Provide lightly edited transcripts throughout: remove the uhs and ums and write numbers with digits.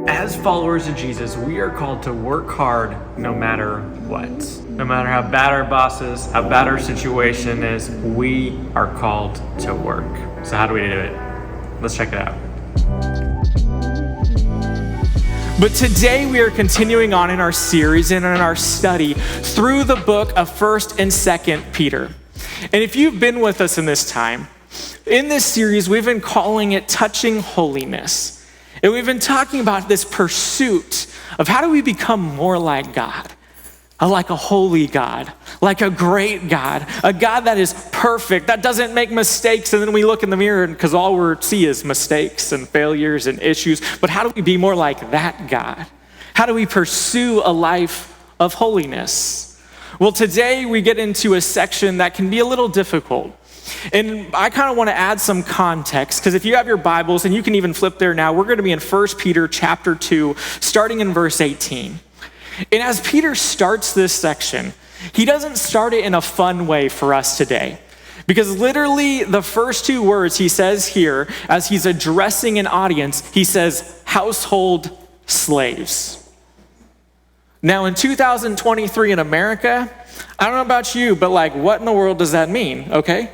As followers of Jesus, we are called to work hard no matter what. No matter how bad our boss is, how bad our situation is, we are called to work. So how do we do it? Let's check it out. But today we are continuing on in our series and in our study through the book of 1st and 2nd Peter. And if you've been with us in this time, in this series, we've been calling it Touching Holiness. And we've been talking about this pursuit of how do we become more like God, like a holy God, like a great God, a God that is perfect, that doesn't make mistakes, and then we look in the mirror because all we see is mistakes and failures and issues. But how do we be more like that God? How do we pursue a life of holiness? Well, today we get into a section that can be a little difficult. And I kind of want to add some context, because if you have your Bibles, and you can even flip there now, we're going to be in 1 Peter chapter 2, starting in verse 18. And as Peter starts this section, he doesn't start it in a fun way for us today. Because literally the first two words he says here, as he's addressing an audience, he says, household slaves. Now in 2023 in America, I don't know about you, but what in the world does that mean, okay?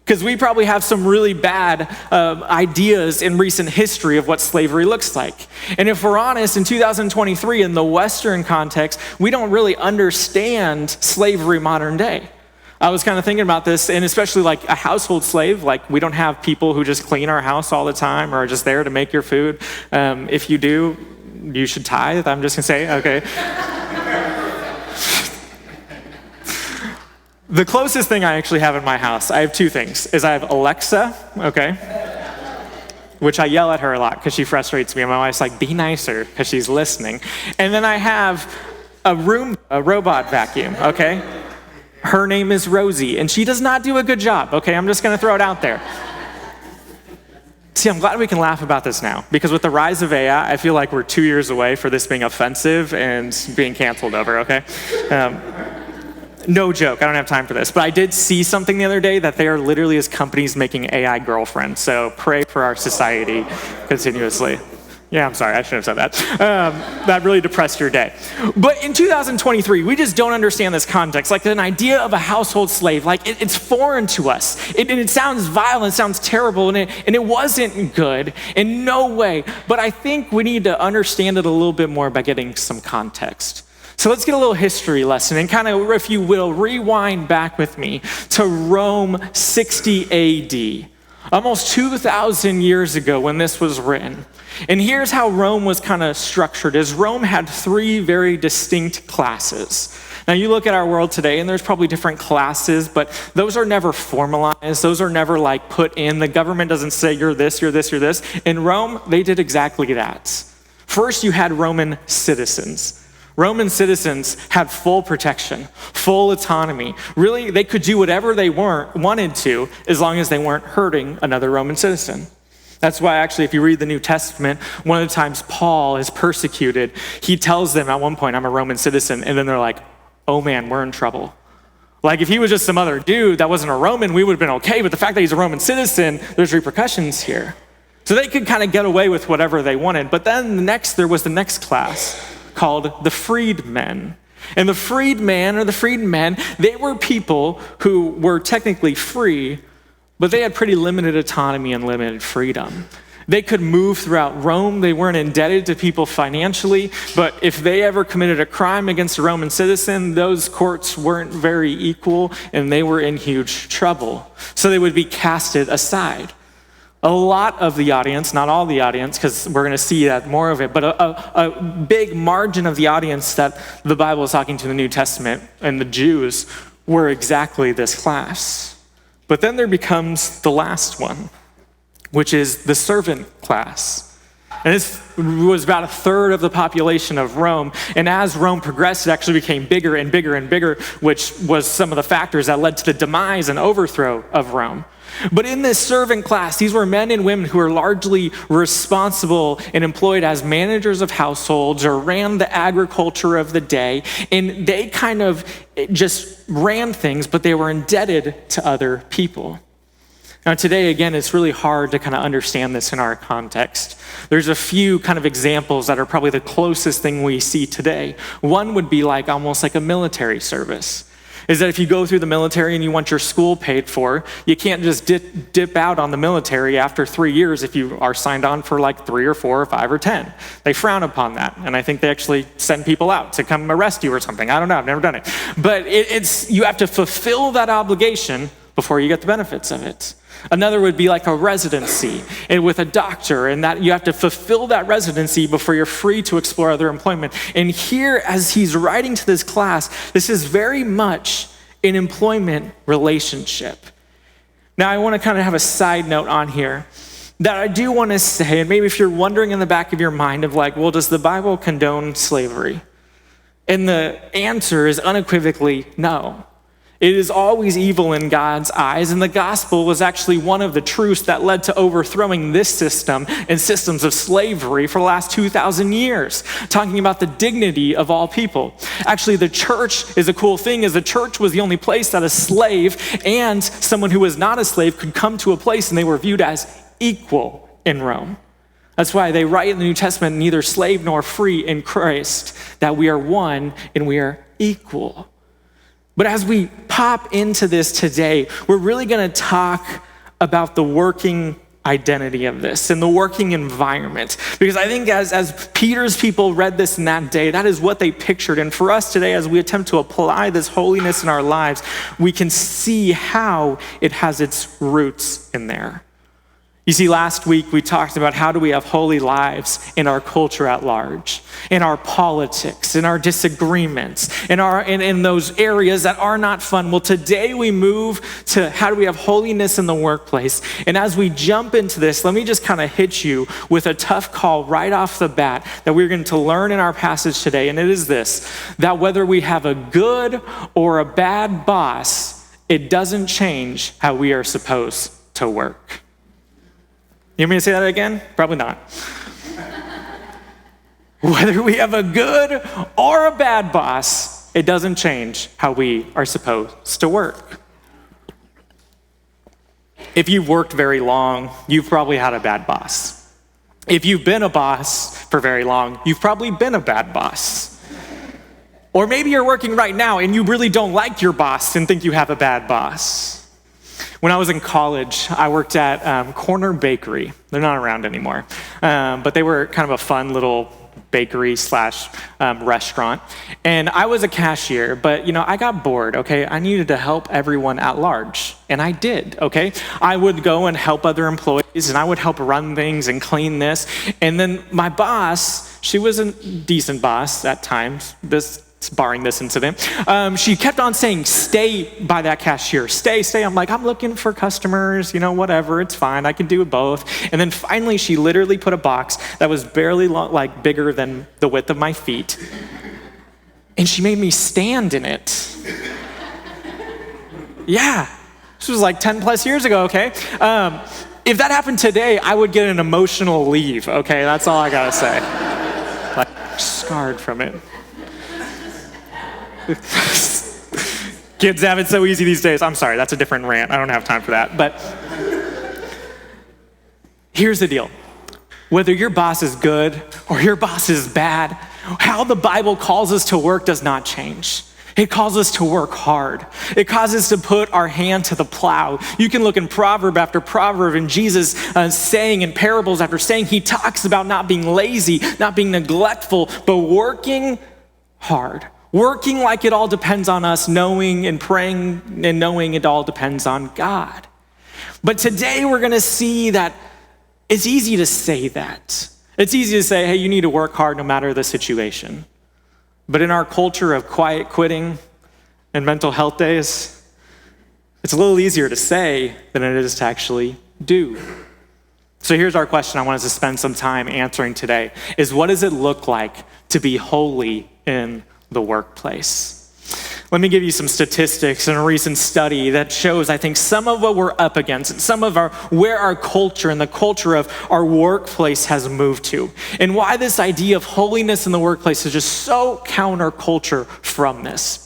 Because we probably have some really bad ideas in recent history of what slavery looks like. And if we're honest, in 2023, in the Western context, we don't really understand slavery modern day. I was kind of thinking about this, and especially like a household slave, we don't have people who just clean our house all the time or are just there to make your food. If you do, you should tithe, I'm just gonna say, okay. The closest thing I actually have in my house, I have two things, is I have Alexa, okay, which I yell at her a lot because she frustrates me, and my wife's like, be nicer, because she's listening. And then I have a robot vacuum, okay? Her name is Rosie, and she does not do a good job, okay? I'm just gonna throw it out there. See, I'm glad we can laugh about this now, because with the rise of AI, I feel like we're 2 years away for this being offensive and being canceled over, okay? No joke, I don't have time for this, but I did see something the other day that they are literally as companies making AI girlfriends, so pray for our society continuously. Yeah, I'm sorry, I shouldn't have said that. That really depressed your day. But in 2023, we just don't understand this context. An idea of a household slave, it's foreign to us. It sounds violent, it sounds terrible, and it wasn't good in no way. But I think we need to understand it a little bit more by getting some context. So let's get a little history lesson and kind of, if you will, rewind back with me to Rome 60 AD, almost 2,000 years ago when this was written. And here's how Rome was kind of structured, is Rome had three very distinct classes. Now you look at our world today and there's probably different classes, but those are never formalized. Those are never put in. The government doesn't say you're this, you're this, you're this. In Rome, they did exactly that. First, you had Roman citizens. Roman citizens had full protection, full autonomy. Really, they could do whatever they wanted to as long as they weren't hurting another Roman citizen. That's why actually, if you read the New Testament, one of the times Paul is persecuted, he tells them at one point, I'm a Roman citizen, and then they're like, oh man, we're in trouble. If he was just some other dude that wasn't a Roman, we would have been okay, but the fact that he's a Roman citizen, there's repercussions here. So they could kind of get away with whatever they wanted. But then there was the next class, called the freedmen. And the freedman or the freedmen, they were people who were technically free, but they had pretty limited autonomy and limited freedom. They could move throughout Rome. They weren't indebted to people financially, but if they ever committed a crime against a Roman citizen, those courts weren't very equal and they were in huge trouble. So they would be casted aside. A lot of the audience, not all the audience, because we're going to see that more of it, but a big margin of the audience that the Bible is talking to in the New Testament and the Jews were exactly this class. But then there becomes the last one, which is the servant class. And this was about a third of the population of Rome. And as Rome progressed, it actually became bigger and bigger and bigger, which was some of the factors that led to the demise and overthrow of Rome. But in this servant class, these were men and women who were largely responsible and employed as managers of households or ran the agriculture of the day. And they kind of just ran things, but they were indebted to other people. Now today, again, it's really hard to kind of understand this in our context. There's a few kind of examples that are probably the closest thing we see today. One would be like almost like a military service. Is that if you go through the military and you want your school paid for, you can't just dip out on the military after 3 years if you are signed on for like 3 or 4 or 5 or 10. They frown upon that. And I think they actually send people out to come arrest you or something. I don't know, I've never done it. But you have to fulfill that obligation before you get the benefits of it. Another would be like a residency and with a doctor, and that you have to fulfill that residency before you're free to explore other employment. And here, as he's writing to this class, this is very much an employment relationship. Now, I want to kind of have a side note on here that I do want to say, and maybe if you're wondering in the back of your mind of like, well, does the Bible condone slavery? And the answer is unequivocally no. It is always evil in God's eyes, and the gospel was actually one of the truths that led to overthrowing this system and systems of slavery for the last 2,000 years, talking about the dignity of all people. Actually, the church is a cool thing, is the church was the only place that a slave and someone who was not a slave could come to a place, and they were viewed as equal in Rome. That's why they write in the New Testament, neither slave nor free in Christ, that we are one and we are equal. But as we pop into this today, we're really going to talk about the working identity of this and the working environment. Because I think as Peter's people read this in that day, that is what they pictured. And for us today, as we attempt to apply this holiness in our lives, we can see how it has its roots in there. You see, last week we talked about how do we have holy lives in our culture at large, in our politics, in our disagreements, in those areas that are not fun. Well, today we move to how do we have holiness in the workplace. And as we jump into this, let me just kind of hit you with a tough call right off the bat that we're going to learn in our passage today. And it is this, that whether we have a good or a bad boss, it doesn't change how we are supposed to work. You want me to say that again? Probably not. Whether we have a good or a bad boss, it doesn't change how we are supposed to work. If you've worked very long, you've probably had a bad boss. If you've been a boss for very long, you've probably been a bad boss. Or maybe you're working right now and you really don't like your boss and think you have a bad boss. When I was in college, I worked at Corner Bakery. They're not around anymore, but they were kind of a fun little bakery / restaurant. And I was a cashier, but I got bored, okay? I needed to help everyone at large, and I did, okay? I would go and help other employees, and I would help run things and clean this. And then my boss, she was a decent boss at times, barring this incident. She kept on saying, stay by that cashier, stay. I'm like, I'm looking for customers, whatever, it's fine, I can do both. And then finally, she literally put a box that was barely bigger than the width of my feet. And she made me stand in it. Yeah, this was like 10 plus years ago, okay? If that happened today, I would get an emotional leave, okay? That's all I gotta say. Scarred from it. Kids have it so easy these days. I'm sorry, that's a different rant. I don't have time for that. But here's the deal. Whether your boss is good or your boss is bad, how the Bible calls us to work does not change. It calls us to work hard. It calls us to put our hand to the plow. You can look in proverb after proverb, and Jesus saying in parables after saying, he talks about not being lazy, not being neglectful, but working hard. Working like it all depends on us, knowing and praying and knowing it all depends on God. But today we're going to see that it's easy to say that. It's easy to say, hey, you need to work hard no matter the situation. But in our culture of quiet quitting and mental health days, it's a little easier to say than it is to actually do. So here's our question I want us to spend some time answering today, is what does it look like to be holy in the workplace? Let me give you some statistics in a recent study that shows, I think, some of what we're up against and some of where our culture and the culture of our workplace has moved to, and why this idea of holiness in the workplace is just so counterculture from this.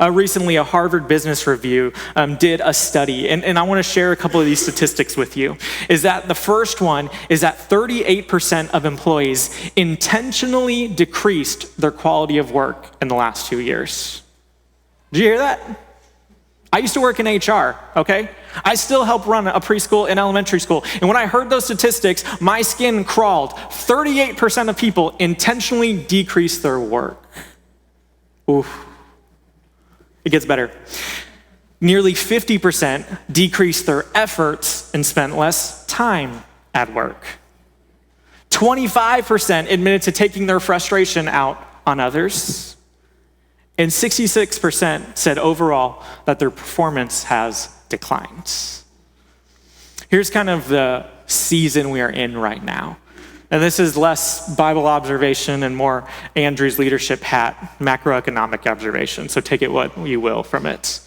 Recently, a Harvard Business Review did a study, and I want to share a couple of these statistics with you. Is that the first one is that 38% of employees intentionally decreased their quality of work in the last 2 years. Did you hear that? I used to work in HR, okay? I still help run a preschool and elementary school. And when I heard those statistics, my skin crawled. 38% of people intentionally decrease their work. Oof. It gets better. Nearly 50% decreased their efforts and spent less time at work. 25% admitted to taking their frustration out on others. And 66% said overall that their performance has declined. Here's kind of the season we are in right now. And this is less Bible observation and more Andrew's leadership hat, macroeconomic observation. So take it what you will from it.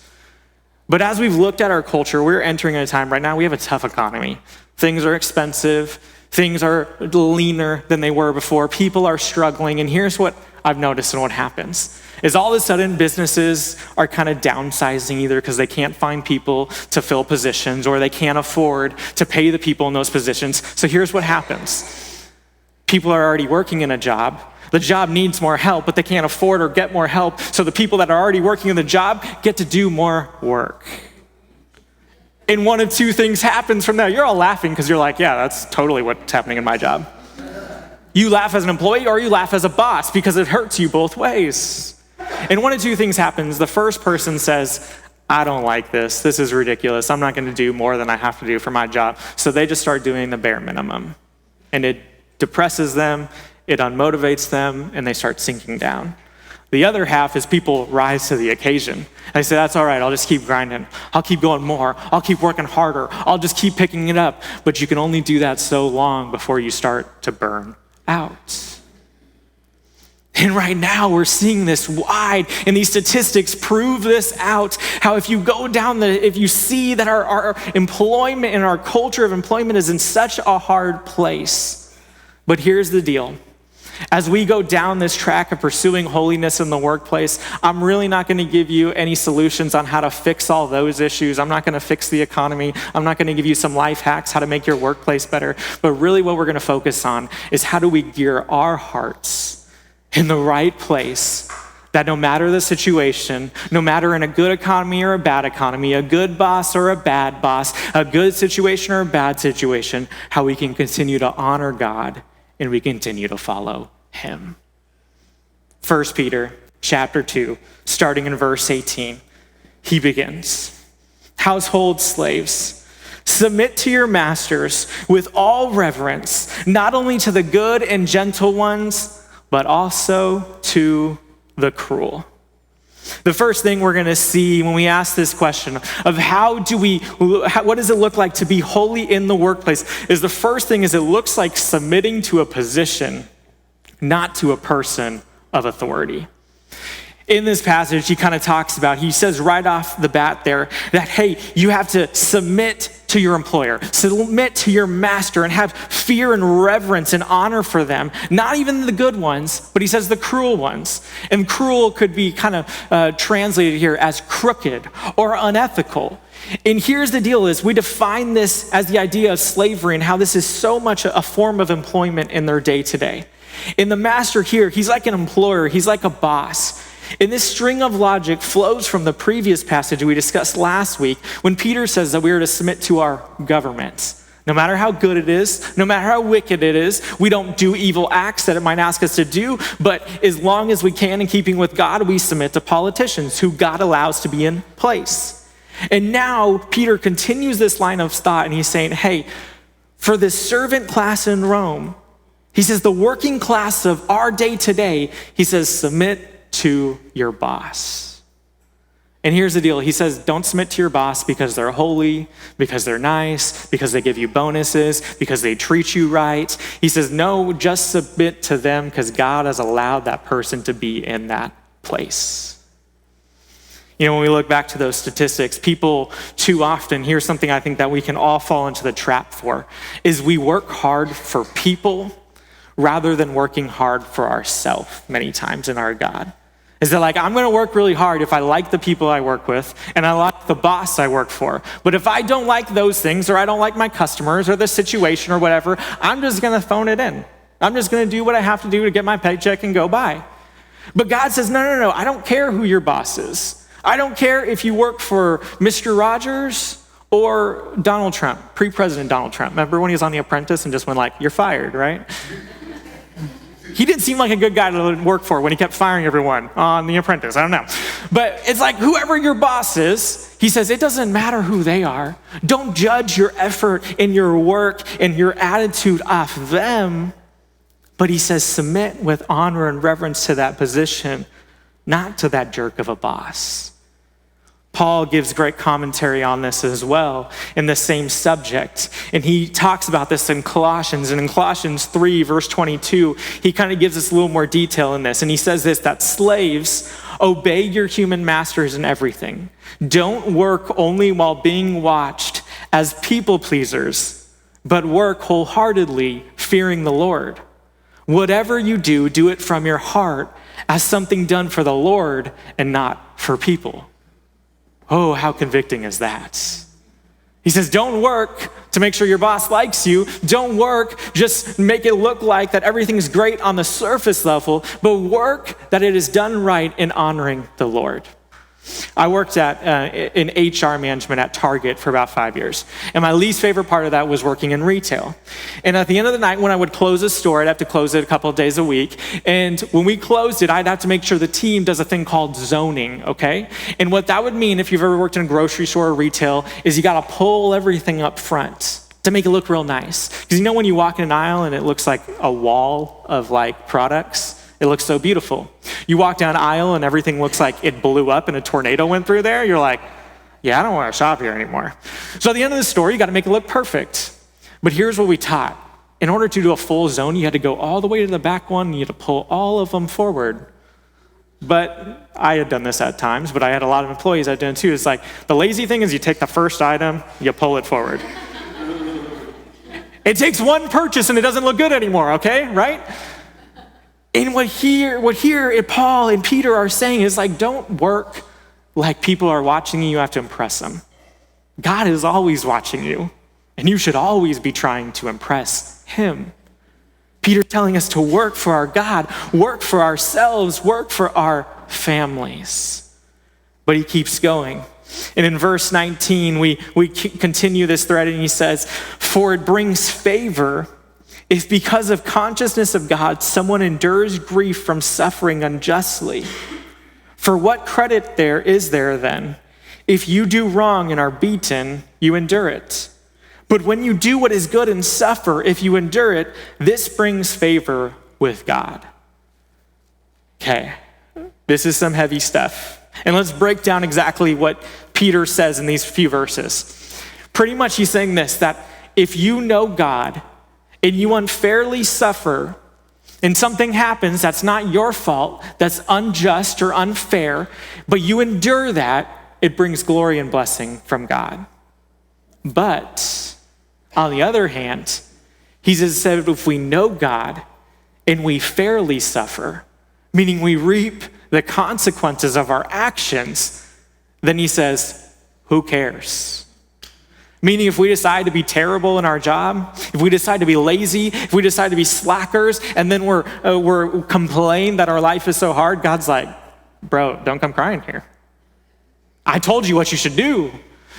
But as we've looked at our culture, we're entering a time right now, we have a tough economy. Things are expensive. Things are leaner than they were before. People are struggling. And here's what I've noticed and what happens is all of a sudden businesses are kind of downsizing either because they can't find people to fill positions or they can't afford to pay the people in those positions. So here's what happens. People are already working in a job. The job needs more help, but they can't afford or get more help. So the people that are already working in the job get to do more work. And one of two things happens from that. You're all laughing because you're like, yeah, that's totally what's happening in my job. You laugh as an employee or you laugh as a boss because it hurts you both ways. And one of two things happens. The first person says, I don't like this. This is ridiculous. I'm not going to do more than I have to do for my job. So they just start doing the bare minimum. And it depresses them, it unmotivates them, and they start sinking down. The other half is people rise to the occasion. They say, that's all right, I'll just keep grinding. I'll keep going more. I'll keep working harder. I'll just keep picking it up. But you can only do that so long before you start to burn out. And right now we're seeing this wide, and these statistics prove this out, how if you go down if you see that our employment and our culture of employment is in such a hard place. But here's the deal. As we go down this track of pursuing holiness in the workplace, I'm really not going to give you any solutions on how to fix all those issues. I'm not going to fix the economy. I'm not going to give you some life hacks, how to make your workplace better. But really what we're going to focus on is how do we gear our hearts in the right place, that no matter the situation, no matter in a good economy or a bad economy, a good boss or a bad boss, a good situation or a bad situation, how we can continue to honor God and we continue to follow him. 1 Peter chapter 2, starting in verse 18, he begins, household slaves, submit to your masters with all reverence, not only to the good and gentle ones, but also to the cruel. The first thing we're going to see when we ask this question of what does it look like to be holy in the workplace is the first thing is it looks like submitting to a position, not to a person of authority. In this passage, he kind of talks about, he says right off the bat there that, hey, you have to submit to your employer, submit to your master and have fear and reverence and honor for them. Not even the good ones, but he says the cruel ones. And cruel could be kind of translated here as crooked or unethical. And here's the deal is we define this as the idea of slavery and how this is so much a form of employment in their day to day. In the master here, he's like an employer, he's like a boss. And this string of logic flows from the previous passage we discussed last week when Peter says that we are to submit to our governments. No matter how good it is, no matter how wicked it is, we don't do evil acts that it might ask us to do, but as long as we can in keeping with God, we submit to politicians who God allows to be in place. And now Peter continues this line of thought and he's saying, hey, for this servant class in Rome, he says the working class of our day today, he says submit to your boss. And here's the deal. He says, don't submit to your boss because they're holy, because they're nice, because they give you bonuses, because they treat you right. He says, no, just submit to them because God has allowed that person to be in that place. You know, when we look back to those statistics, people too often, here's something I think that we can all fall into the trap for, is we work hard for people rather than working hard for ourselves many times in our God. Is that like, I'm gonna work really hard if I like the people I work with and I like the boss I work for. But if I don't like those things, or I don't like my customers or the situation or whatever, I'm just gonna phone it in. I'm just gonna do what I have to do to get my paycheck and go by. But God says, no, I don't care who your boss is. I don't care if you work for Mr. Rogers or Donald Trump, pre-president Donald Trump. Remember when he was on The Apprentice and just went like, you're fired, right? He didn't seem like a good guy to work for when he kept firing everyone on The Apprentice. I don't know. But it's like whoever your boss is, he says, it doesn't matter who they are. Don't judge your effort and your work and your attitude off them. But he says, submit with honor and reverence to that position, not to that jerk of a boss. Paul gives great commentary on this as well in the same subject. And he talks about this in Colossians. And in Colossians 3, verse 22, he kind of gives us a little more detail in this. And he says this, that slaves, obey your human masters in everything. Don't work only while being watched as people pleasers, but work wholeheartedly, fearing the Lord. Whatever you do, do it from your heart as something done for the Lord and not for people. Oh, how convicting is that? He says, don't work to make sure your boss likes you. Don't work just make it look like that everything's great on the surface level, but work that it is done right in honoring the Lord. I worked in HR management at Target for about 5 years. And my least favorite part of that was working in retail. And at the end of the night, when I would close a store, I'd have to close it a couple of days a week. And when we closed it, I'd have to make sure the team does a thing called zoning, okay? And what that would mean, if you've ever worked in a grocery store or retail, is you gotta pull everything up front to make it look real nice. Because you know when you walk in an aisle and it looks like a wall of like products? It looks so beautiful. You walk down an aisle and everything looks like it blew up and a tornado went through there. You're like, yeah, I don't want to shop here anymore. So at the end of the store, you got to make it look perfect. But here's what we taught. In order to do a full zone, you had to go all the way to the back one and you had to pull all of them forward. But I had done this at times, but I had a lot of employees that did it too. It's like, the lazy thing is you take the first item, you pull it forward. It takes one purchase and it doesn't look good anymore, okay, right? And what here Paul and Peter are saying is like, don't work like people are watching you. You have to impress them. God is always watching you, and you should always be trying to impress him. Peter telling us to work for our God, work for ourselves, work for our families. But he keeps going. And in verse 19, we continue this thread, and he says, for it brings favor if because of consciousness of God, someone endures grief from suffering unjustly. For what credit there is there then? If you do wrong and are beaten, you endure it. But when you do what is good and suffer, if you endure it, this brings favor with God. Okay, this is some heavy stuff. And let's break down exactly what Peter says in these few verses. Pretty much he's saying this, that if you know God, and you unfairly suffer, and something happens that's not your fault, that's unjust or unfair, but you endure that, it brings glory and blessing from God. But on the other hand, he said if we know God and we fairly suffer, meaning we reap the consequences of our actions, then he says, who cares? Meaning if we decide to be terrible in our job, if we decide to be lazy, if we decide to be slackers, and then we're complain that our life is so hard, God's like, bro, don't come crying here. I told you what you should do.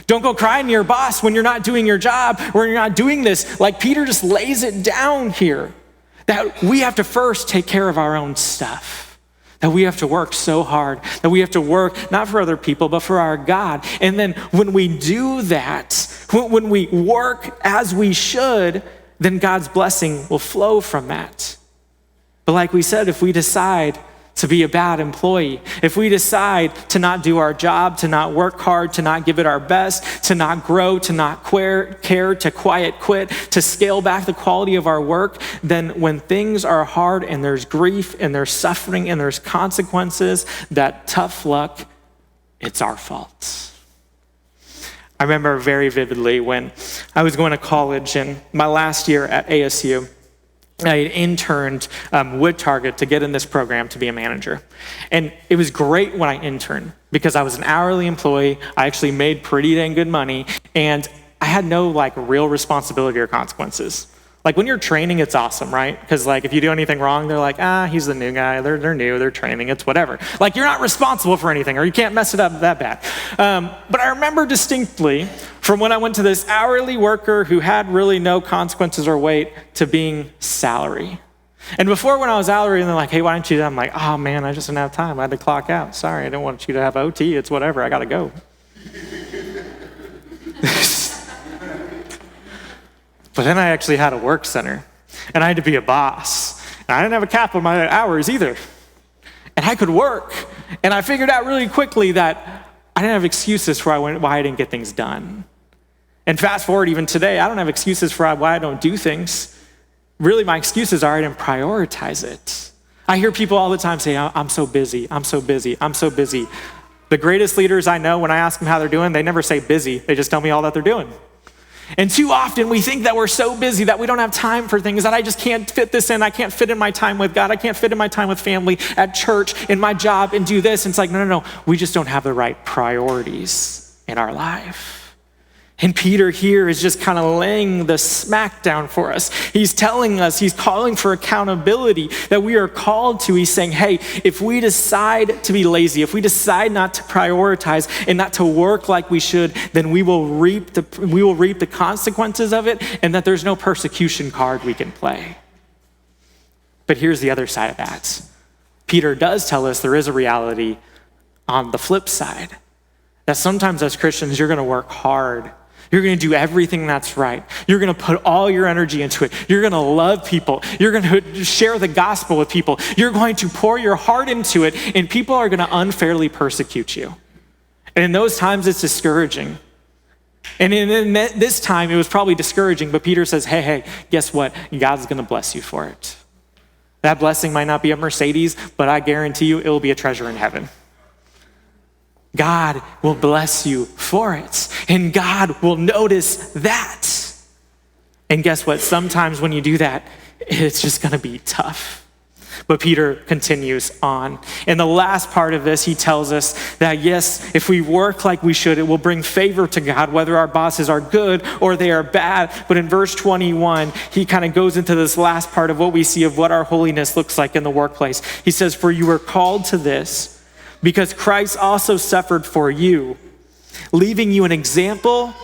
Don't go crying to your boss when you're not doing your job, when you're not doing this. Like Peter just lays it down here, that we have to first take care of our own stuff. That we have to work so hard, that we have to work not for other people, but for our God. And then when we do that, when we work as we should, then God's blessing will flow from that. But like we said, if we decide to be a bad employee, if we decide to not do our job, to not work hard, to not give it our best, to not grow, to not care, to quiet quit, to scale back the quality of our work, then when things are hard and there's grief and there's suffering and there's consequences, that tough luck, it's our fault. I remember very vividly when I was going to college in my last year at ASU, I had interned with Target to get in this program to be a manager. And it was great when I interned because I was an hourly employee. I actually made pretty dang good money, and I had no real responsibility or consequences. When you're training, it's awesome, right? Because if you do anything wrong, they're like, he's the new guy. They're new, they're training, it's whatever. You're not responsible for anything, or you can't mess it up that bad. But I remember distinctly from when I went to this hourly worker who had really no consequences or weight to being salary. And before, when I was salary and they're like, hey, why don't you do that? I'm like, oh man, I just didn't have time. I had to clock out. Sorry, I don't want you to have OT. It's whatever, I gotta go. But then I actually had a work center, and I had to be a boss. And I didn't have a cap on my hours either. And I could work. And I figured out really quickly that I didn't have excuses for why I didn't get things done. And fast forward even today, I don't have excuses for why I don't do things. Really, my excuses are I didn't prioritize it. I hear people all the time say, I'm so busy, I'm so busy, I'm so busy. The greatest leaders I know, when I ask them how they're doing, they never say busy. They just tell me all that they're doing. And too often we think that we're so busy that we don't have time for things, that I just can't fit this in. I can't fit in my time with God. I can't fit in my time with family, at church, in my job, and do this. And it's no. We just don't have the right priorities in our life. And Peter here is just kind of laying the smack down for us. He's telling us, he's calling for accountability that we are called to. He's saying, hey, if we decide to be lazy, if we decide not to prioritize and not to work like we should, then we will reap the consequences of it, and that there's no persecution card we can play. But here's the other side of that. Peter does tell us there is a reality on the flip side, that sometimes as Christians, you're going to work hard. You're going to do everything that's right. You're going to put all your energy into it. You're going to love people. You're going to share the gospel with people. You're going to pour your heart into it, and people are going to unfairly persecute you. And in those times, it's discouraging. And in this time, it was probably discouraging, but Peter says, hey, guess what? God's going to bless you for it. That blessing might not be a Mercedes, but I guarantee you it will be a treasure in heaven. God will bless you for it, and God will notice that. And guess what? Sometimes when you do that, it's just going to be tough. But Peter continues on. In the last part of this, he tells us that yes, if we work like we should, it will bring favor to God, whether our bosses are good or they are bad. But in verse 21, he kind of goes into this last part of what we see of what our holiness looks like in the workplace. He says, for you are called to this, because Christ also suffered for you, leaving you an example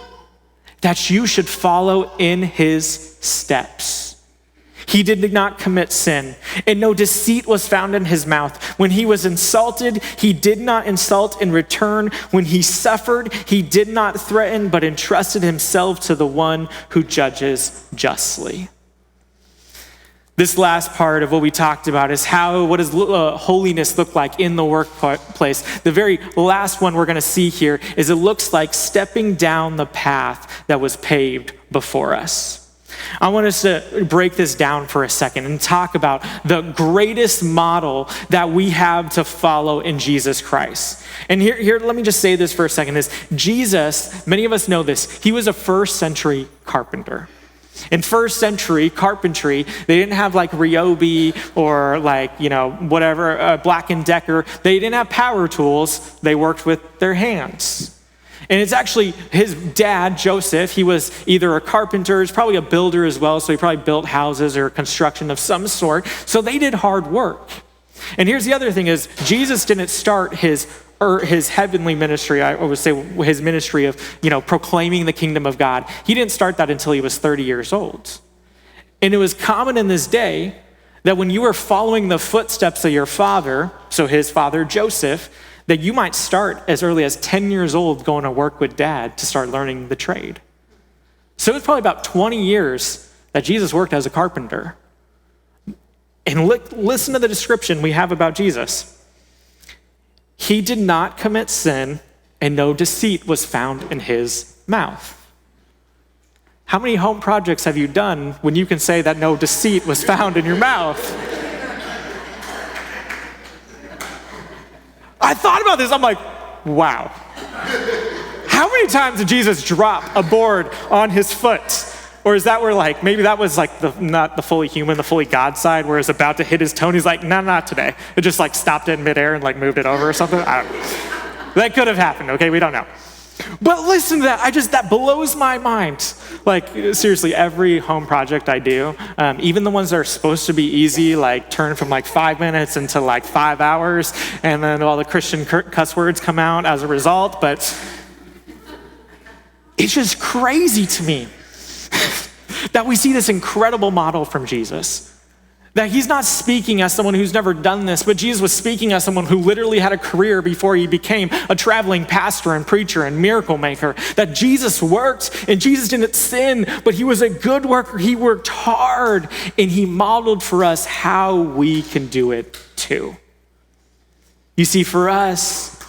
that you should follow in his steps. He did not commit sin, and no deceit was found in his mouth. When he was insulted, he did not insult in return. When he suffered, he did not threaten, but entrusted himself to the one who judges justly. This last part of what we talked about is what does holiness look like in the workplace. The very last one we're going to see here is it looks like stepping down the path that was paved before us. I want us to break this down for a second and talk about the greatest model that we have to follow in Jesus Christ. And here, let me just say this for a second, is Jesus, many of us know this, he was a first century carpenter. In first century carpentry, they didn't have Ryobi or whatever, Black & Decker. They didn't have power tools. They worked with their hands. And it's actually his dad, Joseph. He was either a carpenter, he's probably a builder as well, so he probably built houses or construction of some sort. So they did hard work. And here's the other thing is, Jesus didn't start his heavenly ministry, I would say his ministry of, proclaiming the kingdom of God. He didn't start that until he was 30 years old. And it was common in this day that when you were following the footsteps of your father, so his father Joseph, that you might start as early as 10 years old going to work with dad to start learning the trade. So it was probably about 20 years that Jesus worked as a carpenter. And listen to the description we have about Jesus. He did not commit sin, and no deceit was found in his mouth. How many home projects have you done when you can say that no deceit was found in your mouth? I thought about this, I'm like, wow. How many times did Jesus drop a board on his foot? Or is that where like, maybe that was like not the fully human, the fully God side, where it's about to hit his toe and he's like, no, not today. It just like stopped it in midair and like moved it over or something. I don't know. That could have happened, okay? We don't know. But listen to that, that blows my mind. Like seriously, every home project I do, even the ones that are supposed to be easy, like turn from like 5 minutes into like 5 hours, and then all the Christian cuss words come out as a result, but it's just crazy to me that we see this incredible model from Jesus. That he's not speaking as someone who's never done this, but Jesus was speaking as someone who literally had a career before he became a traveling pastor and preacher and miracle maker. That Jesus worked and Jesus didn't sin, but he was a good worker. He worked hard and he modeled for us how we can do it too. You see, for us,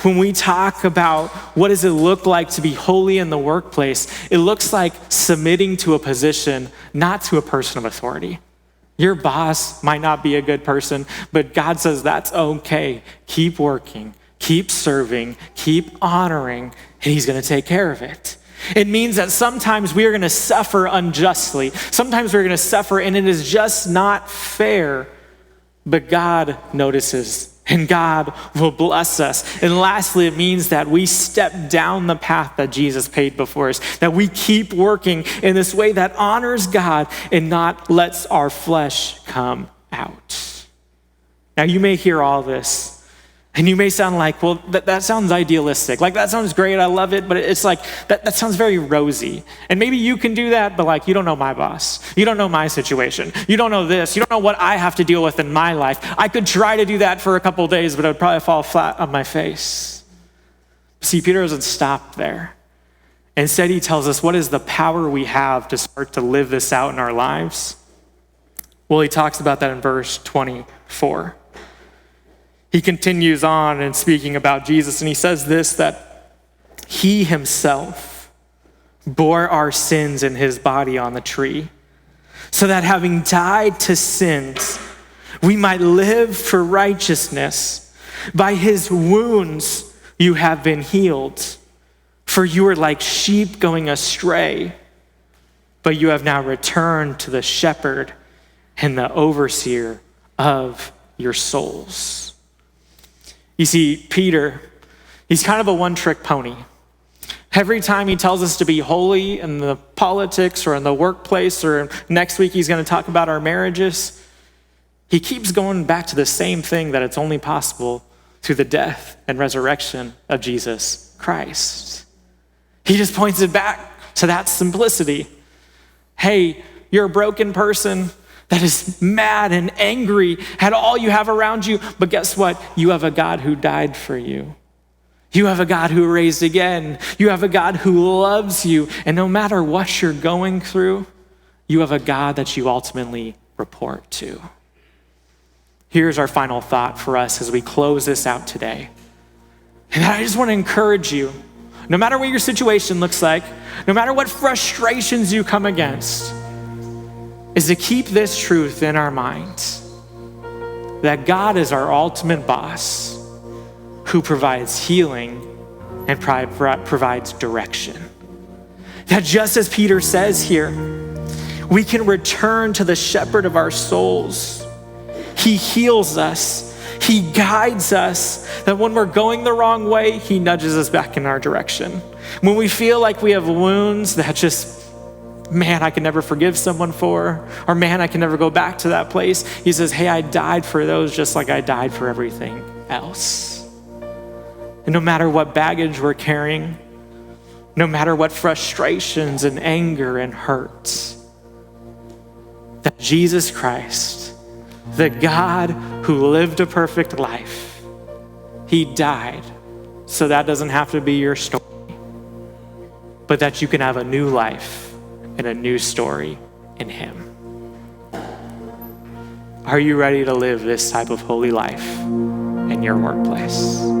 when we talk about what does it look like to be holy in the workplace, it looks like submitting to a position, not to a person of authority. Your boss might not be a good person, but God says that's okay. Keep working, keep serving, keep honoring, and he's gonna take care of it. It means that sometimes we are gonna suffer unjustly. Sometimes we're gonna suffer and it is just not fair, but God notices and God will bless us. And lastly, it means that we step down the path that Jesus paid before us, that we keep working in this way that honors God and not lets our flesh come out. Now, you may hear all this, and you may sound like, well, that sounds idealistic. Like, that sounds great, I love it, but it's like, that sounds very rosy. And maybe you can do that, but like, you don't know my boss. You don't know my situation. You don't know this. You don't know what I have to deal with in my life. I could try to do that for a couple of days, but it would probably fall flat on my face. See, Peter doesn't stop there. Instead, he tells us what is the power we have to start to live this out in our lives. Well, he talks about that in verse 24. He continues on and speaking about Jesus, and he says this, that he himself bore our sins in his body on the tree, so that having died to sins, we might live for righteousness. By his wounds you have been healed, for you were like sheep going astray, but you have now returned to the shepherd and the overseer of your souls. You see, Peter, he's kind of a one-trick pony. Every time he tells us to be holy in the politics or in the workplace, or next week he's going to talk about our marriages, he keeps going back to the same thing, that it's only possible through the death and resurrection of Jesus Christ. He just points it back to that simplicity. Hey, you're a broken person that is mad and angry at all you have around you, but guess what? You have a God who died for you. You have a God who raised again. You have a God who loves you. And no matter what you're going through, you have a God that you ultimately report to. Here's our final thought for us as we close this out today. And I just want to encourage you, no matter what your situation looks like, no matter what frustrations you come against, is to keep this truth in our minds, that God is our ultimate boss who provides healing and provides direction. That just as Peter says here, we can return to the shepherd of our souls. He heals us. He guides us, that when we're going the wrong way, he nudges us back in our direction. When we feel like we have wounds that just, man, I can never forgive someone for, or man, I can never go back to that place, he says, hey, I died for those just like I died for everything else. And no matter what baggage we're carrying, no matter what frustrations and anger and hurts, that Jesus Christ, the God who lived a perfect life, he died so that doesn't have to be your story, but that you can have a new life and a new story in him. Are you ready to live this type of holy life in your workplace?